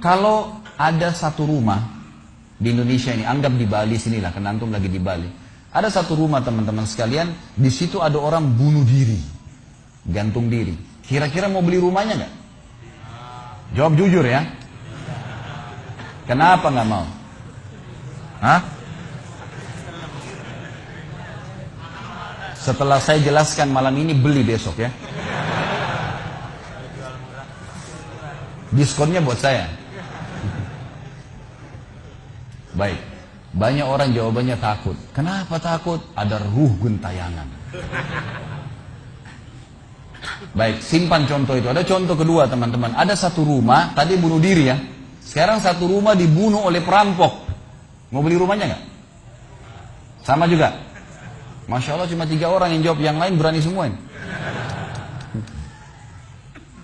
Kalau ada satu rumah di Indonesia ini, anggap di Bali sinilah, karena antum lagi di Bali. Ada satu rumah teman-teman sekalian, di situ ada orang bunuh diri, gantung diri. Kira-kira mau beli rumahnya nggak? Jawab jujur ya. Kenapa nggak mau? Hah? Setelah saya jelaskan malam ini, beli besok ya. Diskonnya buat saya. Baik. Banyak orang jawabannya takut. Kenapa takut? Ada ruh gentayangan. Baik, simpan contoh itu. Ada contoh kedua teman-teman. Ada satu rumah, tadi bunuh diri ya. Sekarang satu rumah dibunuh oleh perampok. Mau beli rumahnya nggak? Sama juga. Masya Allah cuma 3 orang yang jawab, yang lain berani semua ini.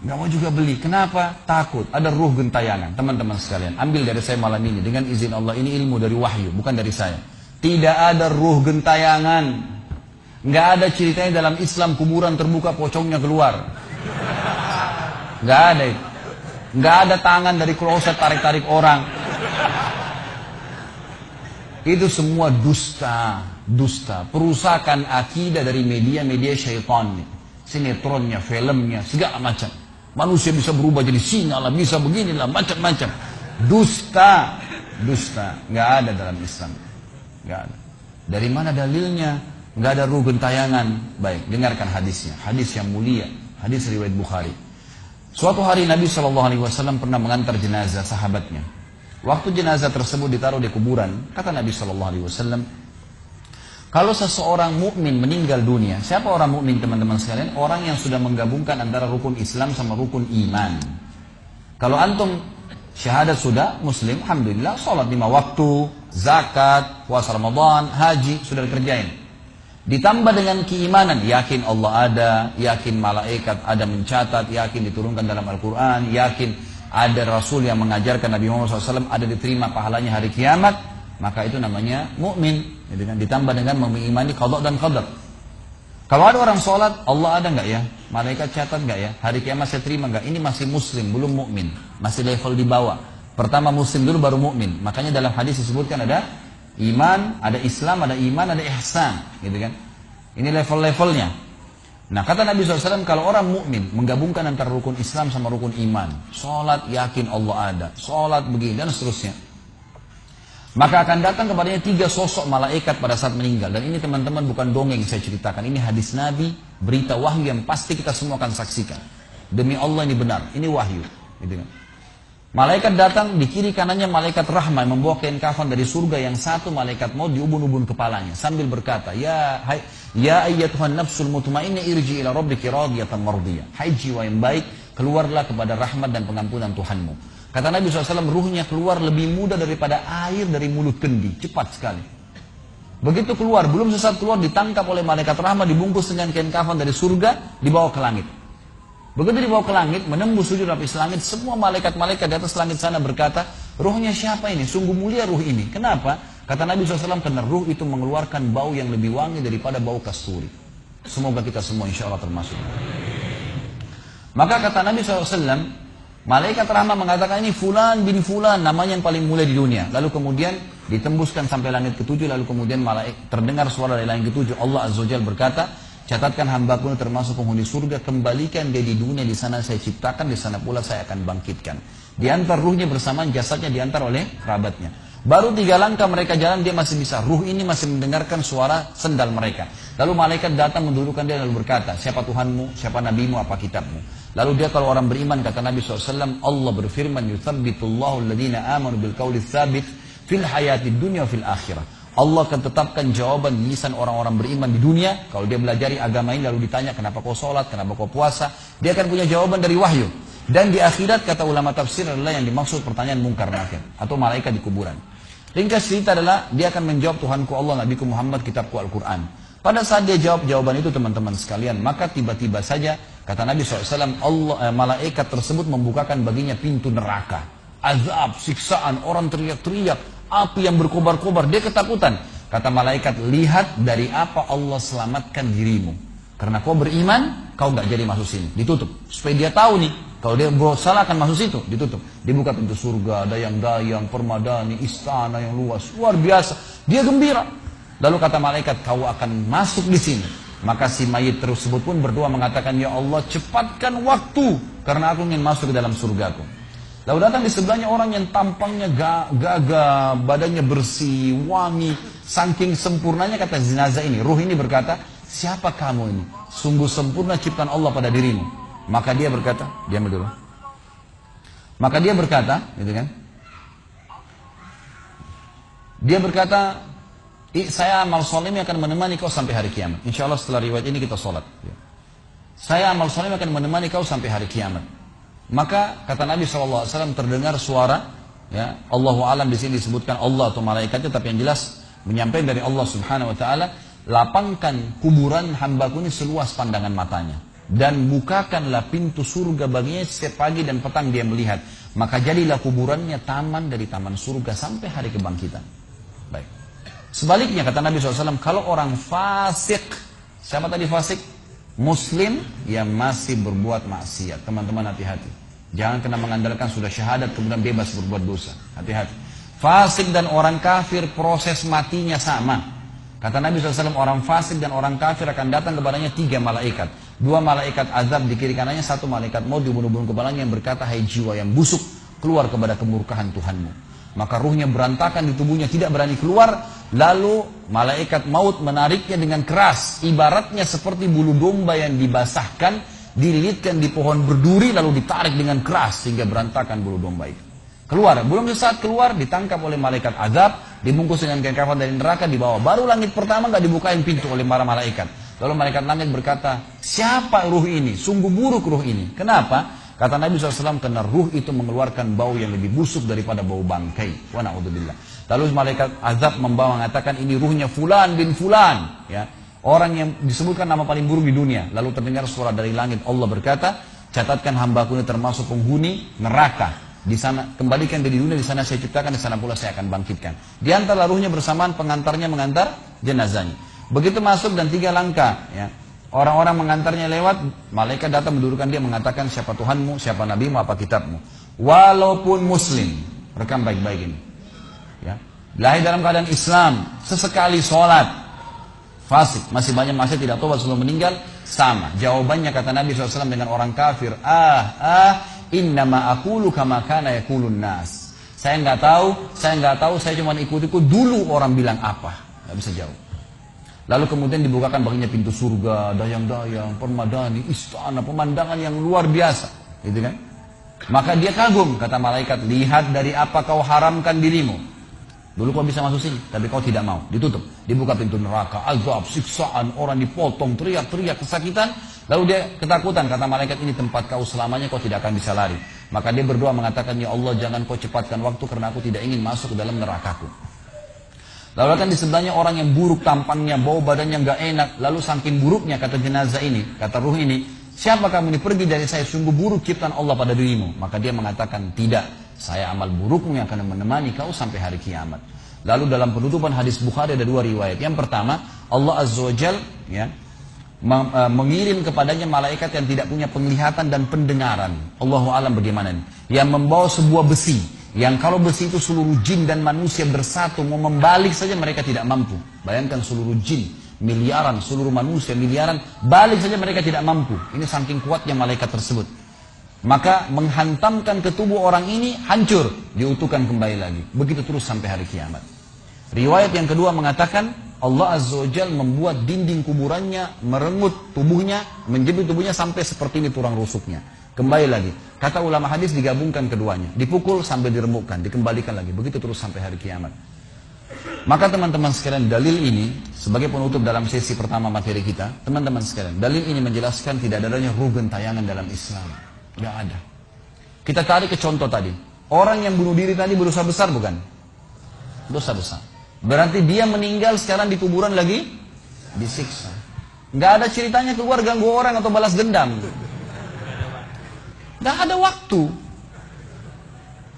Nggak mau juga beli. Kenapa? Takut. Ada ruh gentayangan. Teman-teman sekalian, ambil dari saya malam ini. Dengan izin Allah, ini ilmu dari wahyu, bukan dari saya. Tidak ada ruh gentayangan. Nggak ada ceritanya dalam Islam kuburan terbuka pocongnya keluar. Nggak ada itu. Nggak ada tangan dari kloset tarik-tarik orang. Itu semua dusta. Dusta. Perusakan akidah dari media-media syaitan. Sinetronnya, filmnya, segala macam. Manusia bisa berubah jadi singa lah, bisa beginilah, macam-macam. Dusta. Dusta. Nggak ada dalam Islam. Nggak ada. Dari mana dalilnya? Nggak ada ruh gentayangan. Baik, dengarkan hadisnya. Hadis yang mulia. Hadis riwayat Bukhari. Suatu hari Nabi SAW pernah mengantar jenazah sahabatnya. Waktu jenazah tersebut ditaruh di kuburan, kata Nabi SAW, kalau seseorang mukmin meninggal dunia, siapa orang mukmin teman-teman sekalian? Orang yang sudah menggabungkan antara rukun Islam sama rukun iman. Kalau antum syahadat sudah, muslim, alhamdulillah, sholat 5 waktu, zakat, puasa Ramadan, haji, sudah dikerjain. Ditambah dengan keimanan, yakin Allah ada, yakin malaikat ada mencatat, yakin diturunkan dalam Al-Quran, yakin ada Rasul yang mengajarkan Nabi Muhammad SAW, ada diterima pahalanya hari kiamat, maka itu namanya mukmin. Ditambah dengan mengimani qada dan qadar. Kalau ada orang sholat, Allah ada nggak ya? Malaikat catat nggak ya? Hari kiamat saya terima nggak? Ini masih muslim, belum mukmin, masih level di bawah. Pertama muslim dulu baru mukmin. Makanya dalam hadis disebutkan ada iman, ada Islam, ada iman, ada ihsan, gitu kan? Ini level-levelnya. Nah, kata Nabi SAW, kalau orang mukmin menggabungkan antara rukun Islam sama rukun iman, sholat yakin Allah ada, sholat begini dan seterusnya, maka akan datang kepadanya 3 sosok malaikat pada saat meninggal. Dan ini teman-teman bukan dongeng saya ceritakan, ini hadis Nabi, berita wahyu yang pasti kita semua akan saksikan. Demi Allah ini benar, ini wahyu, gitu kan? Malaikat datang, di kiri kanannya malaikat rahmat membawa kain kafan dari surga, yang satu malaikat maut diubun-ubun kepalanya sambil berkata, ya ayyatuhan nafsul mutmainnah irji ila rabbiki radiyatan mardiyah. Hai jiwa yang baik, keluarlah kepada rahmat dan pengampunan Tuhanmu. Kata Nabi SAW, ruhnya keluar lebih mudah daripada air dari mulut kendi, cepat sekali. Begitu keluar, belum sesaat keluar ditangkap oleh malaikat rahmat, dibungkus dengan kain kafan dari surga, dibawa ke langit. Begitu dibawa ke langit, menembus 7 lapis langit, semua malaikat-malaikat di atas langit sana berkata, ruhnya siapa ini? Sungguh mulia ruh ini. Kenapa? Kata Nabi SAW, karena ruh itu mengeluarkan bau yang lebih wangi daripada bau kasturi. Semoga kita semua insya Allah termasuk. Maka kata Nabi SAW, malaikat rahmat mengatakan, ini fulan bin fulan, namanya yang paling mulia di dunia. Lalu kemudian ditembuskan sampai langit ke-7, lalu kemudian terdengar suara dari langit ke-7. Allah Azza wa Jalla berkata, catatkan hambaku termasuk penghuni surga, kembalikan dia di dunia, di sana saya ciptakan, di sana pula saya akan bangkitkan. Diantar ruhnya bersamaan jasadnya, diantar oleh kerabatnya. Baru 3 langkah mereka jalan, dia masih bisa, ruh ini masih mendengarkan suara sendal mereka. Lalu malaikat datang mendudukkan dia lalu berkata, siapa Tuhanmu, siapa nabimu, apa kitabmu? Lalu dia kalau orang beriman, kata Nabi SAW, Allah berfirman, yuthabbitullahu alladhina amanu bil qawli tsabit fil hayatid dunya fil akhirah. Allah akan tetapkan jawaban di lisan orang-orang beriman di dunia. Kalau dia belajari agama ini lalu ditanya kenapa kau sholat, kenapa kau puasa, dia akan punya jawaban dari wahyu. Dan di akhirat kata ulama tafsir adalah yang dimaksud pertanyaan mungkar nakir atau malaikat di kuburan. Ringkas cerita adalah dia akan menjawab, Tuhanku Allah, Nabiku Muhammad, kitabku Al-Quran. Pada saat dia jawab jawaban itu teman-teman sekalian, maka tiba-tiba saja kata Nabi SAW, malaikat tersebut membukakan baginya pintu neraka, azab, siksaan, orang teriak-teriak, api yang berkobar-kobar, dia ketakutan. Kata malaikat, lihat dari apa Allah selamatkan dirimu. Karena kau beriman, kau nggak jadi masuk sini. Ditutup. Supaya dia tahu nih, Kalau dia salah akan masuk situ, ditutup. Dibuka pintu surga, dayang-dayang, permadani, istana yang luas, luar biasa. Dia gembira. Lalu kata malaikat, kau akan masuk di sini. Maka si mayit tersebut pun berdoa mengatakan, ya Allah cepatkan waktu, karena aku ingin masuk ke dalam surgaku. Lalu datang di sebelahnya orang yang tampangnya gagah, badannya bersih, wangi, saking sempurnanya kata jenazah ini. Ruh ini berkata, siapa kamu ini? Sungguh sempurna ciptaan Allah pada dirimu. Maka dia berkata, diam dulu. Maka dia berkata, gitu kan? Dia berkata, saya amal soleh akan menemani kau sampai hari kiamat. Insya Allah setelah riwayat ini kita sholat. Saya amal soleh akan menemani kau sampai hari kiamat. Maka kata Nabi SAW terdengar suara, ya, Allahu alam di sini disebutkan Allah atau malaikatnya, tapi yang jelas menyampaikan dari Allah Subhanahu Wa Taala, lapangkan kuburan hambaku ini seluas pandangan matanya. Dan bukakanlah pintu surga baginya setiap pagi dan petang dia melihat. Maka jadilah kuburannya taman dari taman surga sampai hari kebangkitan. Baik. Sebaliknya kata Nabi SAW, kalau orang fasik, siapa tadi fasik? Muslim yang masih berbuat maksiat. Teman-teman hati-hati. Jangan kena mengandalkan sudah syahadat kemudian bebas berbuat dosa. Hati-hati. Fasik dan orang kafir proses matinya sama. Kata Nabi SAW, orang fasik dan orang kafir akan datang kepadanya 3 malaikat. 2 malaikat azab di kiri kanannya, 1 malaikat maut dibunuh-bunuh kepalanya yang berkata, hai jiwa yang busuk, keluar kepada kemurkaan Tuhanmu. Maka ruhnya berantakan di tubuhnya, tidak berani keluar. Lalu malaikat maut menariknya dengan keras. Ibaratnya seperti bulu domba yang dibasahkan, dililitkan di pohon berduri, lalu ditarik dengan keras sehingga berantakan bulu domba itu. Keluar, belum sesaat keluar ditangkap oleh malaikat azab, dibungkus dengan kain kafan dari neraka, dibawa. Baru langit pertama nggak dibukain pintu oleh para malaikat. Lalu malaikat langit berkata, siapa ruh ini? Sungguh buruk ruh ini. Kenapa? Kata Nabi SAW, karena ruh itu mengeluarkan bau yang lebih busuk daripada bau bangkai. Wa na'udzubillah. Lalu malaikat azab membawa mengatakan, ini ruhnya fulan bin fulan, ya, orang yang disebutkan nama paling buruk di dunia. Lalu terdengar suara dari langit, Allah berkata, catatkan hambaku ini termasuk penghuni neraka. Di sana kembalikan dari dunia, di sana saya ciptakan, di sana pula saya akan bangkitkan. Di antara ruhnya bersamaan pengantarnya mengantar jenazahnya. Begitu masuk dan 3 langkah, ya, orang-orang mengantarnya lewat, malaikat datang mendudukkan dia mengatakan, siapa Tuhanmu, siapa nabimu, apa kitabmu. Walaupun muslim, rekam baik-baik ini, ya, lahir dalam keadaan Islam, sesekali sholat, fasik, masih banyak maksiat, tidak tobat sebelum meninggal, sama. Jawabannya kata Nabi SAW dengan orang kafir, innama aqulu kama kana yaqulun nas. Saya nggak tahu, saya cuma ikut-ikut dulu orang bilang apa, nggak bisa jawab. Lalu kemudian dibukakan baginya pintu surga, dayang-dayang, permadani, istana, pemandangan yang luar biasa, gitu kan? Maka dia kagum, kata malaikat, lihat dari apa kau haramkan dirimu. Dulu kau bisa masuk sini, tapi kau tidak mau, ditutup. Dibuka pintu neraka, azab, siksaan, orang dipotong, teriak-teriak, kesakitan. Lalu dia ketakutan, kata malaikat, ini tempat kau selamanya, kau tidak akan bisa lari. Maka dia berdoa mengatakan, ya Allah jangan kau cepatkan waktu karena aku tidak ingin masuk ke dalam nerakaku. Lalu kan di sebelahnya orang yang buruk tampangnya, bau badannya nggak enak. Lalu saking buruknya kata jenazah ini, kata ruh ini, siapa kamu ini? Pergi dari saya, sungguh buruk ciptaan Allah pada dirimu. Maka dia mengatakan, tidak, saya amal burukmu yang akan menemani kau sampai hari kiamat. Lalu dalam penutupan hadis Bukhari ada 2 riwayat. Yang pertama, Allah Azza wa Jal, ya, mengirim kepadanya malaikat yang tidak punya penglihatan dan pendengaran. Allahu alam bagaimana ini? Yang membawa sebuah besi, yang kalau besi itu seluruh jin dan manusia bersatu mau membalik saja mereka tidak mampu. Bayangkan seluruh jin miliaran, seluruh manusia miliaran, balik saja mereka tidak mampu. Ini saking kuatnya malaikat tersebut. Maka menghantamkan ke tubuh orang ini, hancur, diutuhkan kembali lagi. Begitu terus sampai hari kiamat. Riwayat yang kedua mengatakan, Allah Azza wa Jal membuat dinding kuburannya merengut tubuhnya, menjepit tubuhnya sampai seperti ini tulang rusuknya. Kembali lagi. Kata ulama hadis digabungkan keduanya. Dipukul sambil diremukkan, dikembalikan lagi. Begitu terus sampai hari kiamat. Maka teman-teman sekalian, dalil ini sebagai penutup dalam sesi pertama materi kita, teman-teman sekalian, dalil ini menjelaskan tidak adanya ruh gentayangan dalam Islam. Tidak ada. Kita tarik ke contoh tadi. Orang yang bunuh diri tadi berdosa besar bukan? Dosa besar. Berarti dia meninggal sekarang di kuburan lagi disiksa. Nggak ada ceritanya keluar ganggu orang atau balas dendam. Nggak ada waktu.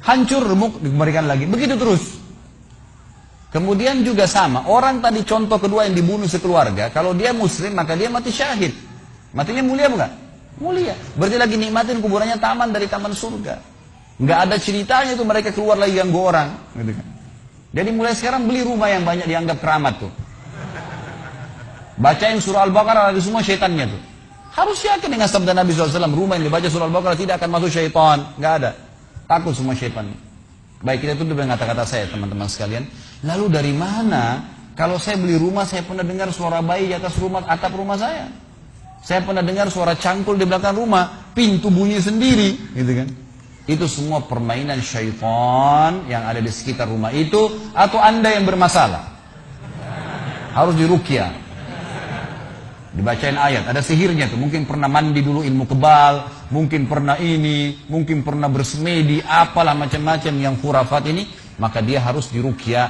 Hancur, remuk, dikembalikan lagi. Begitu terus. Kemudian juga sama. Orang tadi contoh kedua yang dibunuh sekeluarga. Kalau dia muslim maka dia mati syahid. Matinya mulia bukan? Mulia. Berarti lagi nikmatin kuburannya taman dari taman surga. Nggak ada ceritanya tuh mereka keluar lagi ganggu orang. Gitu kan. Jadi mulai sekarang beli rumah yang banyak dianggap keramat tuh. Bacain surah Al-Baqarah lagi semua syaitannya tuh. Harus yakin dengan sabda Nabi SAW, rumah yang dibaca surah Al-Baqarah tidak akan masuk syaitan. Nggak ada. Takut semua syaitan. Baik, kita tutup dengan kata-kata saya teman-teman sekalian. Lalu dari mana kalau saya beli rumah saya pernah dengar suara bayi di atas rumah, atap rumah saya. Saya pernah dengar suara cangkul di belakang rumah, pintu bunyi sendiri, gitu kan. Itu semua permainan syaitan yang ada di sekitar rumah itu, atau Anda yang bermasalah. Harus diruqyah. Dibacain ayat, ada sihirnya tuh. Mungkin pernah mandi dulu ilmu kebal, mungkin pernah ini, mungkin pernah bersemedi, apalah macam-macam yang khurafat ini, maka dia harus diruqyah.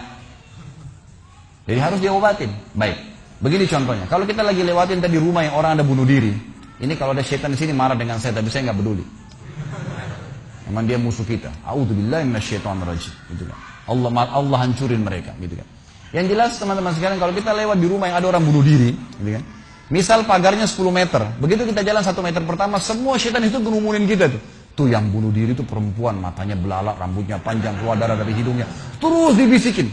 Jadi harus diobatin. Baik. Begini contohnya, kalau kita lagi lewatin tadi rumah yang orang ada bunuh diri, ini kalau ada syaitan di sini marah dengan saya, tapi saya nggak peduli. Memang dia musuh kita. A'udzubillahi minasyaitonirrajim. Gitu kan. Allah hancurin mereka, gitu kan. Yang jelas teman-teman sekalian, kalau kita lewat di rumah yang ada orang bunuh diri, gitu kan. Misal pagarnya 10 meter, begitu kita jalan 1 meter pertama, semua syaitan itu ngerumunin kita tuh. Tuh yang bunuh diri itu perempuan, matanya belalak, rambutnya panjang, keluar darah dari hidungnya. Terus dibisikin.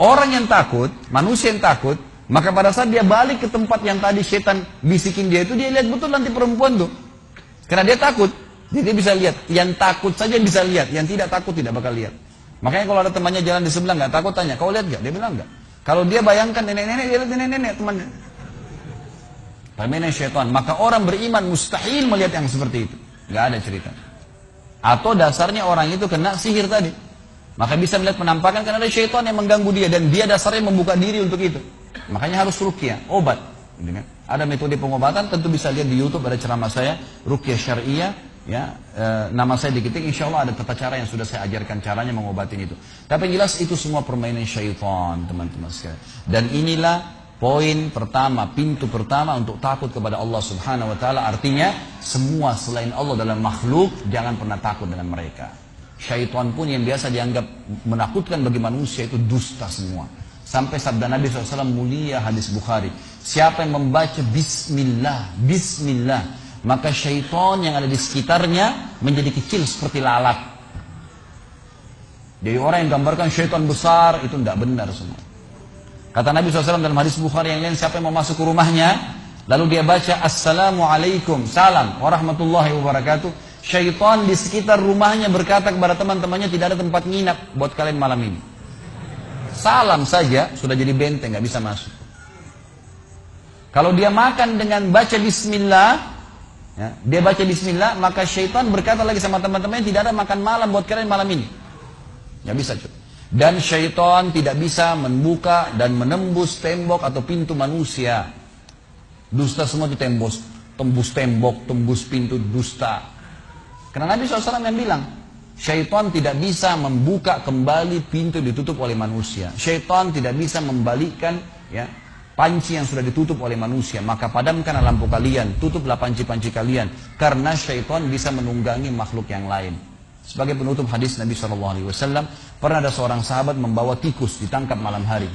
Orang yang takut, manusia yang takut, maka pada saat dia balik ke tempat yang tadi syaitan bisikin dia itu, dia lihat betul nanti perempuan tuh. Karena dia takut, jadi dia bisa lihat. Yang takut saja bisa lihat, yang tidak takut tidak bakal lihat. Makanya kalau ada temannya jalan di sebelah nggak takut, tanya, kau lihat nggak? Dia bilang nggak. Kalau dia bayangkan nenek-nenek, dia lihat nenek-nenek temannya. Permainan syaitan. Maka orang beriman mustahil melihat yang seperti itu. Nggak ada cerita. Atau dasarnya orang itu kena sihir tadi. Maka bisa melihat penampakan karena ada syaitan yang mengganggu dia. Dan dia dasarnya membuka diri untuk itu. Makanya harus ruqyah, obat. Ada metode pengobatan, tentu bisa lihat di YouTube, ada ceramah saya, ruqyah syariah. Ya, nama saya diketik, insya Allah ada tata cara yang sudah saya ajarkan caranya mengobatin itu. Tapi yang jelas itu semua permainan syaitan, teman-teman sekalian. Dan inilah poin pertama, pintu pertama untuk takut kepada Allah Subhanahu wa taala. Artinya semua selain Allah dalam makhluk jangan pernah takut dengan mereka. Syaitan pun yang biasa dianggap menakutkan bagi manusia itu dusta semua. Sampai sabda Nabi SAW mulia hadis Bukhari, siapa yang membaca bismillah, bismillah, maka syaitan yang ada di sekitarnya menjadi kecil seperti lalat. Jadi orang yang gambarkan syaitan besar itu tidak benar semua. Kata Nabi SAW dalam hadis Bukhari yang lain, siapa yang mau masuk ke rumahnya, lalu dia baca Assalamualaikum, salam warahmatullahi wabarakatuh, syaitan di sekitar rumahnya berkata kepada teman-temannya, tidak ada tempat nginap buat kalian malam ini. Salam saja sudah jadi benteng, nggak bisa masuk. Kalau dia makan dengan baca bismillah, ya, dia baca bismillah, maka syaitan berkata lagi sama teman-temannya, tidak ada makan malam buat kalian malam ini. Nggak bisa cuy. Dan syaitan tidak bisa membuka dan menembus tembok atau pintu manusia. Dusta semua itu tembus tembok, tembus pintu, dusta. Karena Nabi SAW yang bilang, syaitan tidak bisa membuka kembali pintu ditutup oleh manusia. Syaitan tidak bisa membalikkan ya, panci yang sudah ditutup oleh manusia. Maka padamkan lampu kalian, tutuplah panci-panci kalian. Karena syaitan bisa menunggangi makhluk yang lain. Sebagai penutup hadis Nabi SAW, pernah ada seorang sahabat membawa tikus ditangkap malam hari.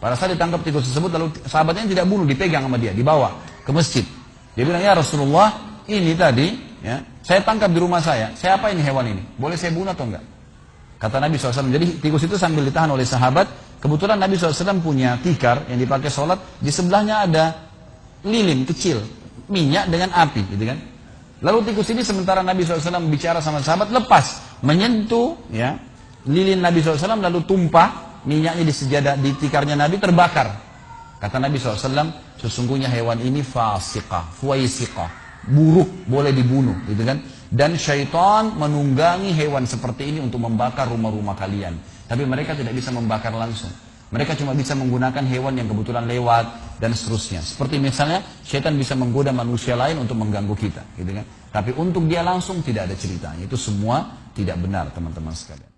Pada saat ditangkap tikus tersebut, lalu sahabatnya tidak bunuh, dipegang sama dia, dibawa ke masjid. Dia bilang, ya Rasulullah, ini tadi, ya, saya tangkap di rumah saya apa ini hewan ini? Boleh saya bunuh atau enggak? Kata Nabi SAW, jadi tikus itu sambil ditahan oleh sahabat, kebetulan Nabi SAW punya tikar yang dipakai sholat, di sebelahnya ada lilin kecil, minyak dengan api, gitu kan? Lalu tikus ini sementara Nabi SAW bicara sama sahabat, lepas, menyentuh ya, lilin Nabi SAW, lalu tumpah minyaknya di sejadah, di tikarnya Nabi, terbakar. Kata Nabi SAW, sesungguhnya hewan ini fasiqah, fuaisiqah, buruk, boleh dibunuh, gitu kan? Dan syaitan menunggangi hewan seperti ini untuk membakar rumah-rumah kalian. Tapi mereka tidak bisa membakar langsung. Mereka cuma bisa menggunakan hewan yang kebetulan lewat dan seterusnya. Seperti misalnya syaitan bisa menggoda manusia lain untuk mengganggu kita, gitu kan? Tapi untuk dia langsung tidak ada ceritanya. Itu semua tidak benar, teman-teman sekalian.